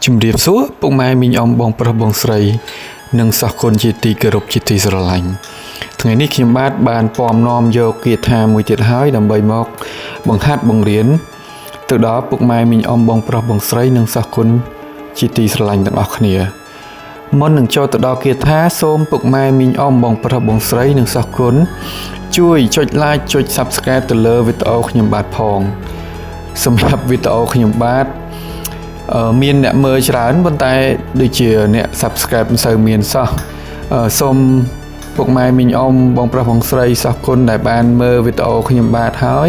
ជំរាបសួរពុកម៉ែមីងអ៊ំបងប្រុសបងស្រីនិងសិស្សគុណជាទីគោរពជាទីស្រឡាញ់ថ្ងៃនេះខ្ញុំបានពំនាំយកគាថាមួយទៀតហើយដើម្បីមកបង្ហាត់បង្រៀនទៅដល់ពុកម៉ែមីងអ៊ំបងប្រុសបងស្រីនិងសិស្សគុណជាទីស្រឡាញ់ទាំងអស់គ្នាមុននឹងចូលទៅដល់គាថាសូមពុកម៉ែមីងអ៊ំបងប្រុសបងស្រីនិងសិស្សគុណជួយចុច like ចុច Subscribe ទៅលើវីដេអូខ្ញុំបាទផងសម្រាប់វីដេអូខ្ញុំបាទមានអ្នកមើលច្រើនប៉ុន្តែដូចជាអ្នក Subscribe មិនសូវមានសោះសូមពុកម៉ែមីងអ៊ំបងប្រុសបងស្រីសិស្សគុណដែលបានមើលវីដេអូខ្ញុំបាទហើយ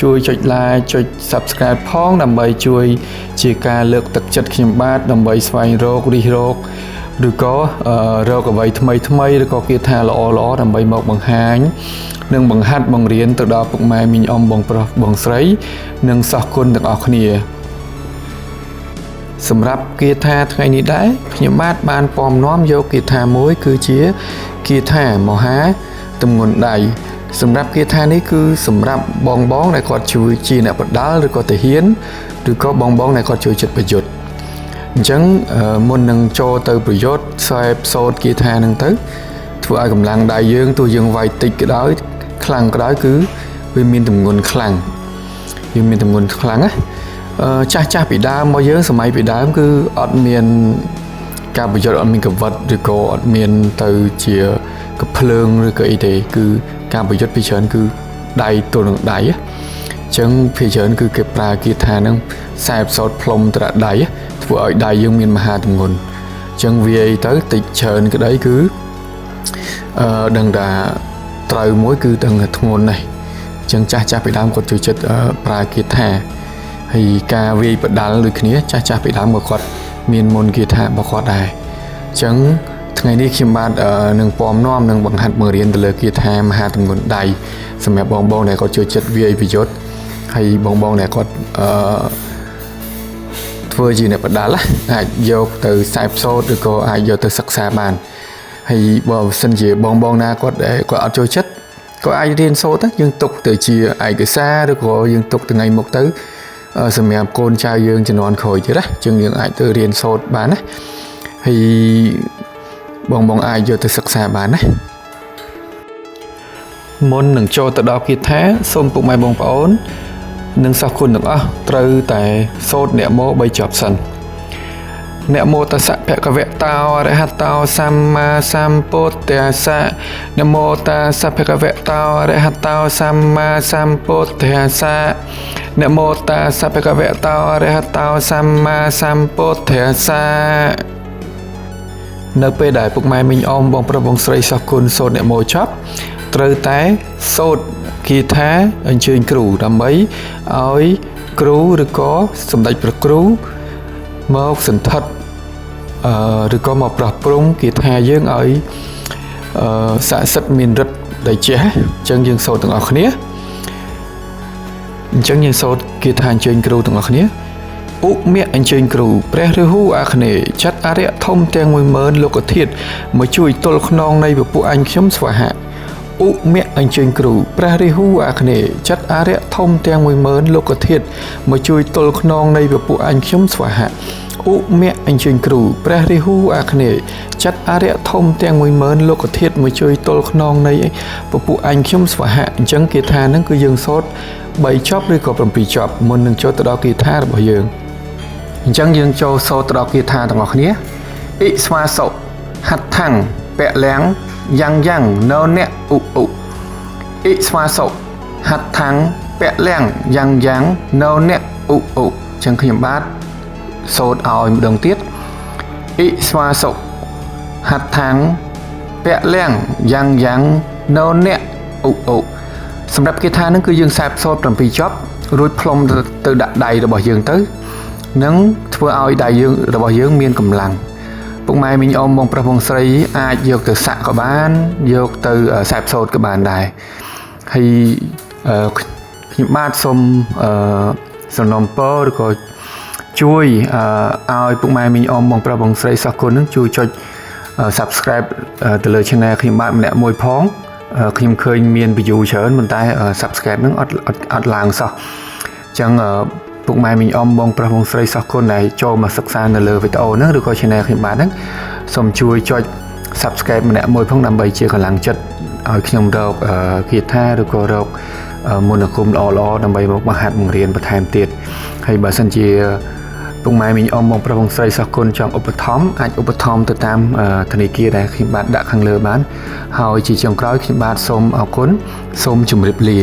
ជួយចុច like ចុច Subscribe ផងដើម្បីជួយជាការលើកទឹកចិត្តខ្ញុំបាទដើម្បីស្វែងរករិះរកឬក៏រកអ្វីថ្មីឬក៏គាថាល្អដើម្បីមកបង្ហាញនិងបង្ហាត់បង្រៀនទៅដល់ពុកម៉ែមីងអ៊ំបងប្រុសបងស្រីនិងសិស្សគុណទាំងអស់គ្នាសម្រាប់គាថាថ្ងៃនេះដែរខ្ញុំបានពំនាំយកគាថាមួយគឺជាគាថាមហាទម្ងន់ដៃសម្រាប់គាថានេះគឺសម្រាប់បងដែលគាត់ជួយជាអ្នកបដាល់ឬក៏ទាហានឬក៏បងដែលគាត់ជួយចិត្តប្រយុទ្ធអញ្ចឹងមុននឹងចូលទៅប្រយុទ្ធខ្សែសូត្រគាថានឹងទៅធ្វើឲ្យកម្លាំងដៃយើងទោះយើងវាយតិចក៏ដោយខ្លាំងក៏ដោយគឺវាមានទម្ងន់ខ្លាំងណាចាស់ពីដើមមកយើងសម័យពីដើមគឺអត់មានការប្រយុទ្ធអត់មានកវិតឬក៏អត់មានទៅជាកភ្លើងឬក៏អីទេគឺការប្រយុទ្ធពីច្រើនគឺដៃទល់នឹងដៃអញ្ចឹងពីច្រើនគឺគេប្រើគាថានឹងខ្សែផ្សោតផ្លុំទៅដៃធ្វើឲ្យដៃយើងមានមហាទម្ងន់អញ្ចឹងវាយទៅតិចច្រើនក្តីគឺដឹងថាត្រូវមួយគឺដឹងថាធ្ងន់ណាស់អញ្ចឹងចាស់ពីដើមគាត់ជួយចិត្តប្រើគាថាហើយការវាយបដាល់ដូចគ្នាចាស់ពីដើមគាត់មានមុនគាថារបស់គាត់ដែរអញ្ចឹងថ្ងៃនេះខ្ញុំបាទនឹងពំនាំនឹងបង្ហាត់បង្រៀនទៅលើគាថាមហាទម្ងន់ដៃសម្រាប់បងដែលគាត់ជួយចិត្តវាយប្រយុទ្ធហើយបងដែលគាត់ធ្វើជាអ្នកបដាល់អាចយកទៅខ្សែផ្សោតឬក៏អាចយកទៅសិក្សាបានហើយបើសិនជាបងណាគាត់អត់ចូលចិត្តក៏អាចរៀនសូត្រយើងទុកទៅជាឯកសារឬក៏យើងទុកថ្ងៃមុខទៅសម្រាប់កូនចៅយើងជំនាន់ក្រោយទៀតណាជាងយើងអាចទៅរៀនសូត្របានណាហើយបងអាចយកទៅសិក្សាបានណាមុននឹងចូលទៅដល់គាថាសូមពុកម៉ែបងប្អូននិងសិស្សគុណទាំងអស់ត្រូវតែសូត្រនមោ3ចប់សិននមោតស្សៈភគវតោអរហតោសម្មាសម្ពុទ្ធស្សៈនមោតស្សៈភគវតោអរហតោសម្មាសម្ពុទ្ធស្សៈនមោតស្សៈភគវតោអរហតោសម្មាសម្ពុទ្ធស្សៈនៅពេលដែលពុកម៉ែមីងអ៊ំបងប្រុសបងស្រីសិស្សគុណសូត្រនមោចប់ត្រូវតែសូត្រគាថាអញ្ជើញគ្រូដើម្បីឲ្យគ្រូឬក៏សម្ដេចព្រះគ្រូមកសន្ធិដ្ឋឬក៏មកប្រោះព្រំគាថាយើងឲ្យស័ក្តិសិទ្ធិមានឫទ្ធិដែលចេះអញ្ចឹងយើងសូត្រទាំងអស់គ្នាអញ្ចឹងយើងសូត្រគាថាអញ្ជើញគ្រូទាំងអស់គ្នាឧមៈអញ្ជើញគ្រូព្រះរាហូអាគ្នេយ៍ចាត់អរិយធំទាំង 10000 លោកធាតុមកជួយទល់ខ្នងនៃពពួកអញខ្ញុំស្វាហៈឧមៈអញ្ជើញគ្រូព្រះរាហូអាគ្នេយ៍ចាត់អរិយធំទាំង 10000 លោកធាតុមកជួយទល់ខ្នងនៃពពួកអញខ្ញុំស្វាហៈឧមៈអញ្ជើញគ្រូព្រះរាហូអាគ្នេយ៍ចាត់អរិយធំទាំង 10000 លោកធាតុមកជួយទល់ខ្នងនៃពពួកអញខ្ញុំស្វាហៈអញ្ចឹងគាថាហ្នឹងគឺយើងសូត្រ3ចប់ឬក៏7ចប់មុននឹងចូលទៅដល់គាថារបស់យើងអញ្ចឹងយើងចូលសូត្រទៅដល់គាថាទាំងអស់គ្នាអ៊ីស្វាសុហដ្ឋังពលំយ៉ាងនៅអ្នកឧអ៊ីស្វាសុហដ្ឋังពលំយ៉ាងនៅអ្នកឧអ៊អញ្ចឹងខ្ញុំបាទសូត្រឲ្យម្ដងទៀតអ៊ីស្វាសុហដ្ឋังពលំយ៉ាងនៅអ្នកឧអ៊សម្រាប់គាថានឹងគឺយើងខ្សែផ្សោត7ចប់រួចផ្លុំទៅដាក់ដៃរបស់យើងទៅនឹងធ្វើឲ្យដៃយើងរបស់យើងមានកម្លាំងពុកម៉ែមីងអ៊ំបងប្រុសបងស្រីអាចយកទៅសាក់ក៏បានយកទៅខ្សែផ្សោតក៏បានដែរហើយខ្ញុំបាទសូមសំណូមពរឬក៏ជួយឲ្យពុកម៉ែមីងអ៊ំបងប្រុសបងស្រីសិស្សគុណនឹងជួយចុច Subscribe ទៅលើ Channel ខ្ញុំបាទម្នាក់មួយផងខ្ញុំឃើញមាន view ច្រើនប៉ុន្តែ Subscribe នឹងអត់ឡើងសោះអញ្ចឹង ពុកម៉ែមីងអ៊ំបងប្រុសបងស្រីសោះគុណដែលចូលមកសិក្សានៅលើវីដេអូហ្នឹងឬក៏ channel ខ្ញុំបាទហ្នឹងសូមជួយចុច subscribe ម្នាក់មួយផងដើម្បីជាកម្លាំងចិត្តឲ្យខ្ញុំរកគាថាឬក៏រកមន្តអាគមល្អៗដើម្បីមកបង្ហាត់បង្រៀនបន្ថែមទៀតហើយបើសិនជាពុកម៉ែមីងអ៊ំបងប្រុសបងស្រីសោះគុណចង់ឧបត្ថម្ភអាចឧបត្ថម្ភទៅតាមធនាគារដែលខ្ញុំបាទដាក់ខាងលើបានហើយជាចុងក្រោយខ្ញុំបាទសូមអរគុណសូមជម្រាបលា